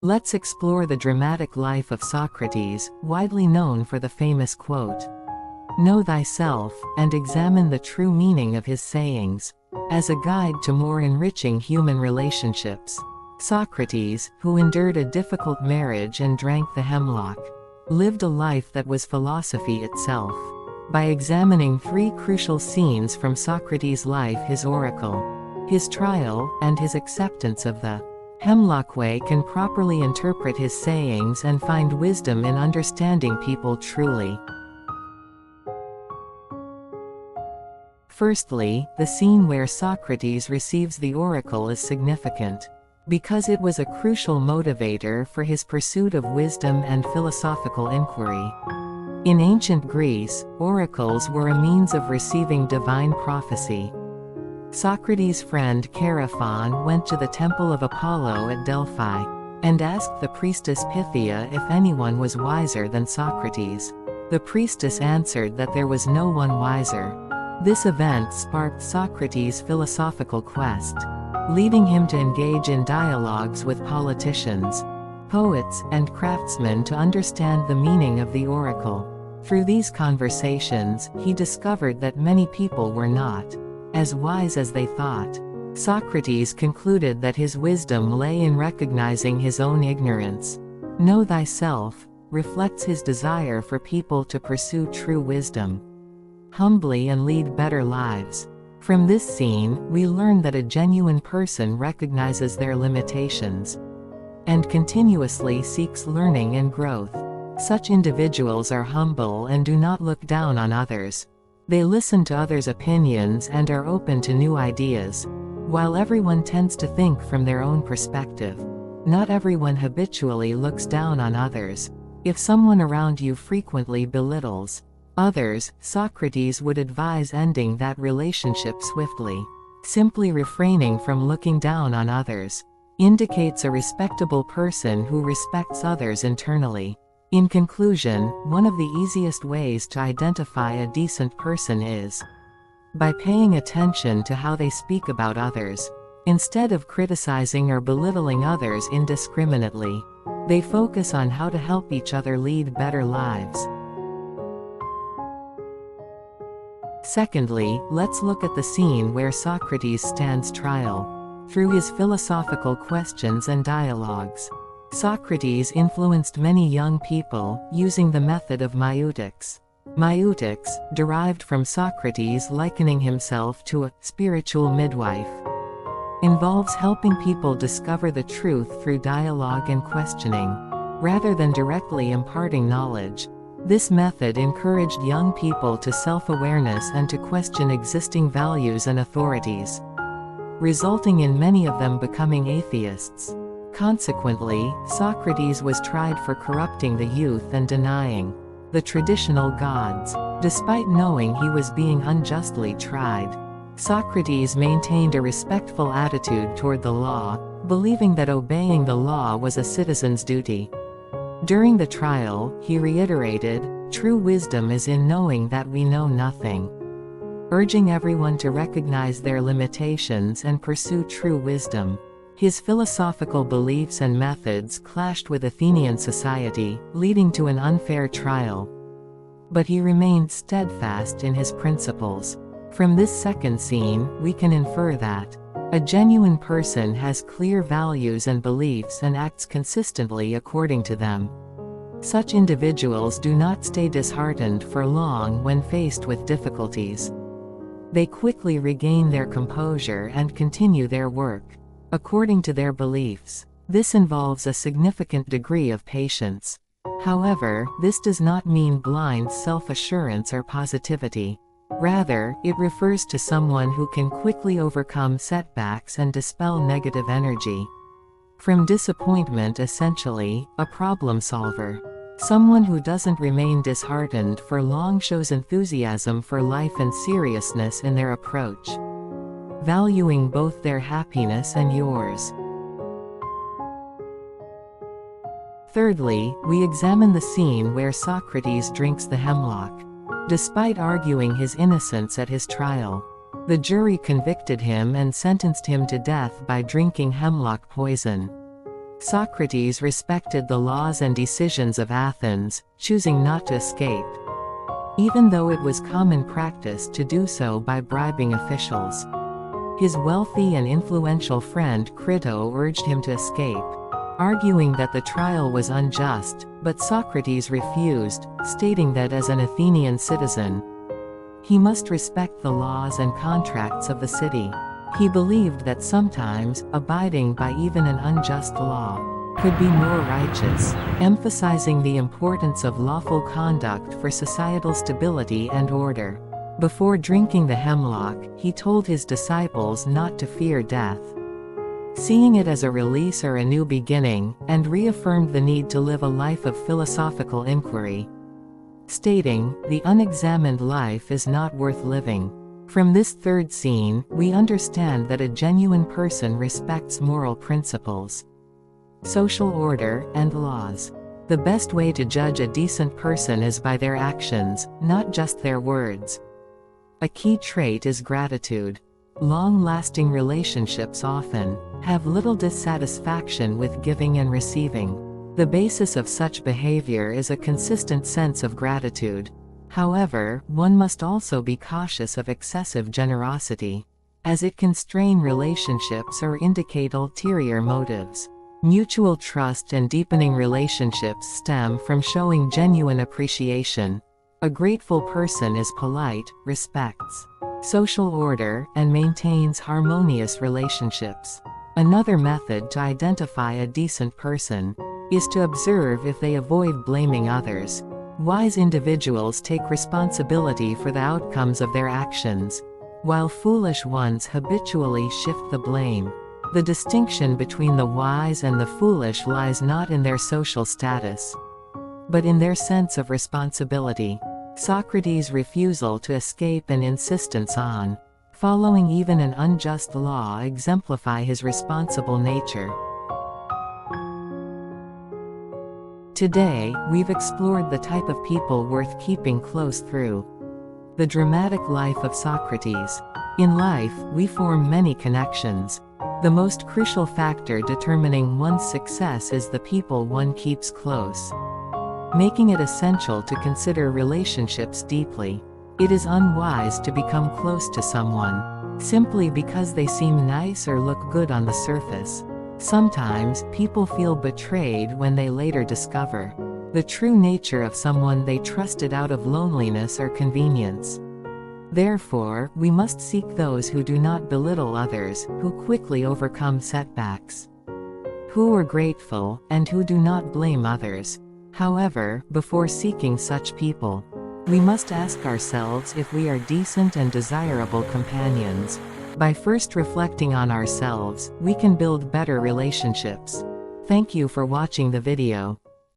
Let's explore the dramatic life of Socrates, widely known for the famous quote, "Know thyself, and examine the true meaning of his sayings," as a guide to more enriching human relationships. Socrates, who endured a difficult marriage and drank the hemlock, lived a life that was philosophy itself. By examining three crucial scenes from Socrates' life: his oracle, his trial, and his acceptance of the hemlock way, can properly interpret his sayings and find wisdom in understanding people truly. Firstly, the scene where Socrates receives the oracle is significant, because it was a crucial motivator for his pursuit of wisdom and philosophical inquiry. In ancient Greece, oracles were a means of receiving divine prophecy. Socrates' friend Chaerephon went to the temple of Apollo at Delphi, and asked the priestess Pythia if anyone was wiser than Socrates. The priestess answered that there was no one wiser. This event sparked Socrates' philosophical quest, leading him to engage in dialogues with politicians, poets, and craftsmen to understand the meaning of the oracle. Through these conversations, he discovered that many people were not as wise as they thought. Socrates concluded that his wisdom lay in recognizing his own ignorance. Know thyself reflects his desire for people to pursue true wisdom humbly and lead better lives. From this scene, we learn that a genuine person recognizes their limitations and continuously seeks learning and growth. Such individuals are humble and do not look down on others. They listen to others' opinions and are open to new ideas. While everyone tends to think from their own perspective, not everyone habitually looks down on others. If someone around you frequently belittles others, Socrates would advise ending that relationship swiftly. Simply refraining from looking down on others indicates a respectable person who respects others internally. In conclusion, one of the easiest ways to identify a decent person is by paying attention to how they speak about others. Instead of criticizing or belittling others indiscriminately, they focus on how to help each other lead better lives. Secondly, let's look at the scene where Socrates stands trial. Through his philosophical questions and dialogues, Socrates influenced many young people, using the method of maieutic. Maieutic, derived from Socrates likening himself to a spiritual midwife, involves helping people discover the truth through dialogue and questioning, rather than directly imparting knowledge. This method encouraged young people to self-awareness and to question existing values and authorities, resulting in many of them becoming atheists. Consequently, Socrates was tried for corrupting the youth and denying the traditional gods. Despite knowing he was being unjustly tried, Socrates maintained a respectful attitude toward the law, believing that obeying the law was a citizen's duty. During the trial, he reiterated, "True wisdom is in knowing that we know nothing," urging everyone to recognize their limitations and pursue true wisdom. His philosophical beliefs and methods clashed with Athenian society, leading to an unfair trial. But he remained steadfast in his principles. From this second scene, we can infer that a genuine person has clear values and beliefs and acts consistently according to them. Such individuals do not stay disheartened for long when faced with difficulties. They quickly regain their composure and continue their work according to their beliefs. This involves a significant degree of patience. However, this does not mean blind self-assurance or positivity. Rather, it refers to someone who can quickly overcome setbacks and dispel negative energy from disappointment, essentially, a problem solver. Someone who doesn't remain disheartened for long shows enthusiasm for life and seriousness in their approach, valuing both their happiness and yours. Thirdly, we examine the scene where Socrates drinks the hemlock. Despite arguing his innocence at his trial, the jury convicted him and sentenced him to death by drinking hemlock poison. Socrates respected the laws and decisions of Athens, choosing not to escape, even though it was common practice to do so by bribing officials. His wealthy and influential friend Crito urged him to escape, arguing that the trial was unjust, but Socrates refused, stating that as an Athenian citizen, he must respect the laws and contracts of the city. He believed that sometimes, abiding by even an unjust law could be more righteous, emphasizing the importance of lawful conduct for societal stability and order. Before drinking the hemlock, he told his disciples not to fear death, seeing it as a release or a new beginning, and reaffirmed the need to live a life of philosophical inquiry, stating, "The unexamined life is not worth living." From this third scene, we understand that a genuine person respects moral principles, social order, and laws. The best way to judge a decent person is by their actions, not just their words. A key trait is gratitude. Long-lasting relationships often have little dissatisfaction with giving and receiving. The basis of such behavior is a consistent sense of gratitude. However, one must also be cautious of excessive generosity, as it can strain relationships or indicate ulterior motives. Mutual trust and deepening relationships stem from showing genuine appreciation. A grateful person is polite, respects social order, and maintains harmonious relationships. Another method to identify a decent person is to observe if they avoid blaming others. Wise individuals take responsibility for the outcomes of their actions, while foolish ones habitually shift the blame. The distinction between the wise and the foolish lies not in their social status, but in their sense of responsibility. Socrates' refusal to escape and insistence on following even an unjust law exemplify his responsible nature. Today, we've explored the type of people worth keeping close through the dramatic life of Socrates. In life, we form many connections. The most crucial factor determining one's success is the people one keeps close, making it essential to consider relationships deeply. It is unwise to become close to someone simply because they seem nice or look good on the surface. Sometimes, people feel betrayed when they later discover the true nature of someone they trusted out of loneliness or convenience. Therefore, we must seek those who do not belittle others, who quickly overcome setbacks, who are grateful, and who do not blame others. However, before seeking such people, we must ask ourselves if we are decent and desirable companions. By first reflecting on ourselves, we can build better relationships. Thank you for watching the video.